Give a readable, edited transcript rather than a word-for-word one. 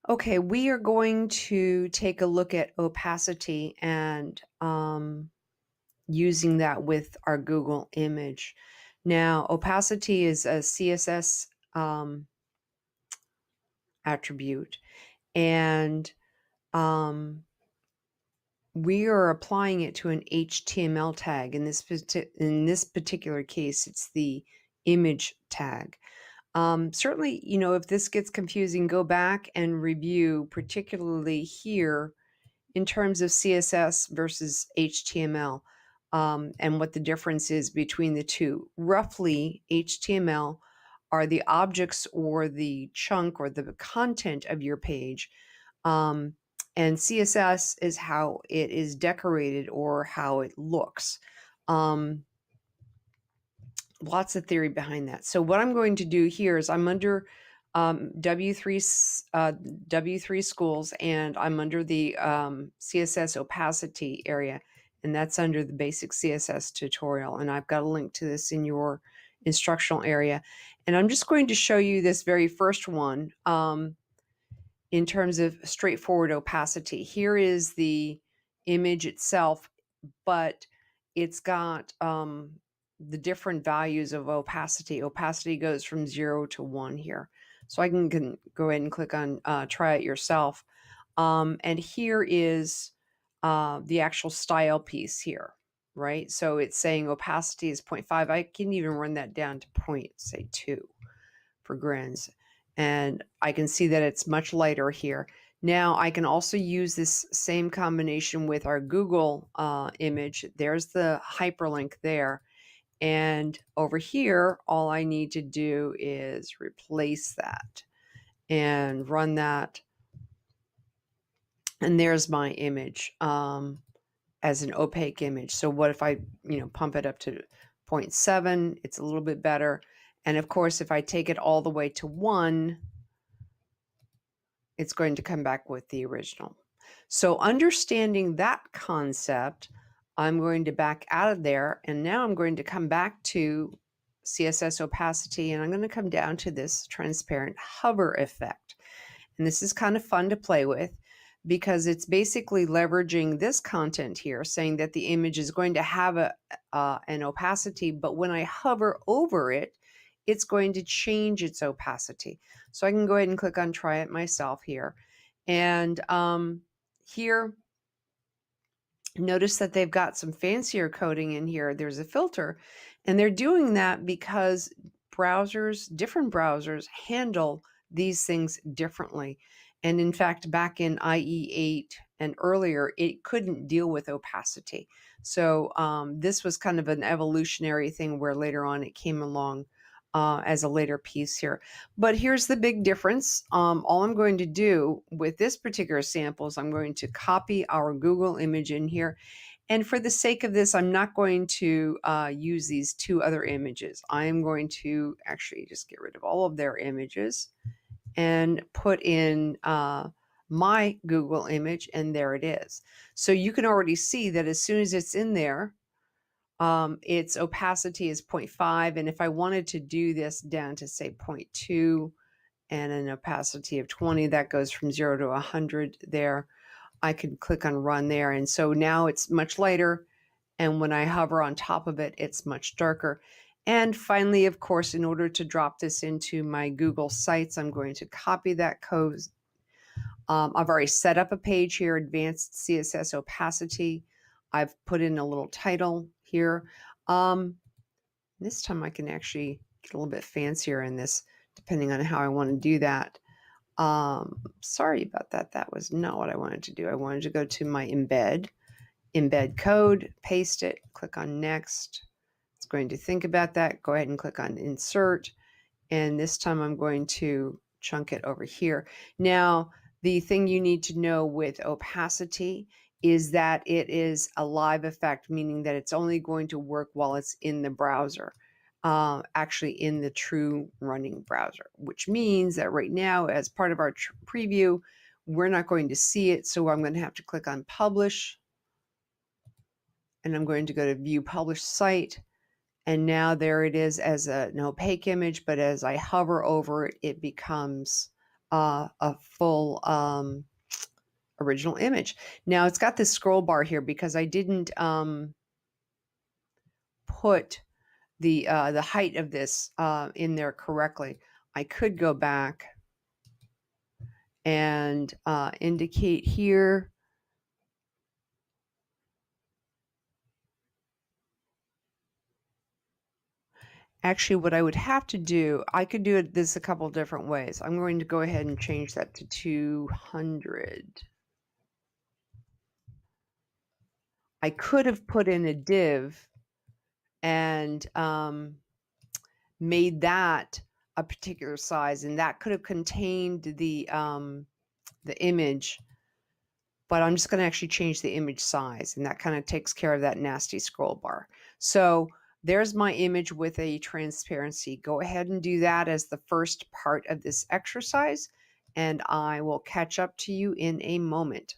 Okay, we are going to take a look at opacity and using that with our Google image. Now, opacity is a CSS attribute, and um, we are applying it to an HTML tag. In this particular case, it's the image tag. Certainly, if this gets confusing, go back and review, particularly here in terms of CSS versus HTML, and what the difference is between the two. Roughly, HTML are the objects or the chunk or the content of your page. Um, and CSS is how it is decorated or how it looks. Um, Lots of theory behind that. So what I'm going to do here is I'm under W3 W3 schools, and I'm under the CSS opacity area, and that's under the basic CSS tutorial. And I've got a link to this in your instructional area. And I'm just going to show you this very first one in terms of straightforward opacity. Here is the image itself, but it's got the different values of opacity. Opacity goes from 0 to 1 here. So I can go ahead and click on try it yourself. And here is the actual style piece here, right? So it's saying opacity is 0.5. I can even run that down to say 2 for grins. And I can see that it's much lighter here. Now I can also use this same combination with our Google image. There's the hyperlink there. And over here, all I need to do is replace that and run that. And there's my image as an opaque image. So what if I, pump it up to 0.7, it's a little bit better. And of course, if I take it all the way to 1, it's going to come back with the original. So understanding that concept, I'm going to back out of there, and now I'm going to come back to CSS opacity, and I'm going to come down to this transparent hover effect. And this is kind of fun to play with because it's basically leveraging this content here, saying that the image is going to have an opacity, but when I hover over it, it's going to change its opacity. So I can go ahead and click on try it myself here. And here, notice that they've got some fancier coding in here. There's a filter, and they're doing that because different browsers handle these things differently. And in fact, back in IE8 and earlier, it couldn't deal with opacity. So this was kind of an evolutionary thing where later on it came along as a later piece here. But here's the big difference. All I'm going to do with this particular sample is I'm going to copy our Google image in here. And for the sake of this, I'm not going to use these two other images. I am going to actually just get rid of all of their images and put in my Google image, and there it is. So you can already see that as soon as it's in there, its opacity is 0.5. And if I wanted to do this down to say 0.2 and an opacity of 20, that goes from 0 to 100 there. I can click on run there. And so now it's much lighter. And when I hover on top of it, it's much darker. And finally, of course, in order to drop this into my Google Sites, I'm going to copy that code. I've already set up a page here, advanced CSS opacity. I've put in a little title here. This time I can actually get a little bit fancier in this, depending on how I want to do that. Sorry about that. That was not what I wanted to do. I wanted to go to my embed code, paste it, click on next. It's going to think about that. Go ahead and click on insert. And this time I'm going to chunk it over here. Now, the thing you need to know with opacity is that it is a live effect, meaning that it's only going to work while it's in the browser, actually in the true running browser, which means that right now, as part of our preview, we're not going to see it. So I'm going to have to click on publish, and I'm going to go to view published site. And now there it is as an opaque image, but as I hover over it, it becomes a full original image. Now it's got this scroll bar here because I didn't put the height of this in there correctly. I could go back and indicate here. Actually, what I would have to do, I could do this a couple different ways. I'm going to go ahead and change that to 200. I could have put in a div and made that a particular size, and that could have contained the image. But I'm just going to actually change the image size, and that kind of takes care of that nasty scroll bar. So there's my image with a transparency. Go ahead and do that as the first part of this exercise, and I will catch up to you in a moment.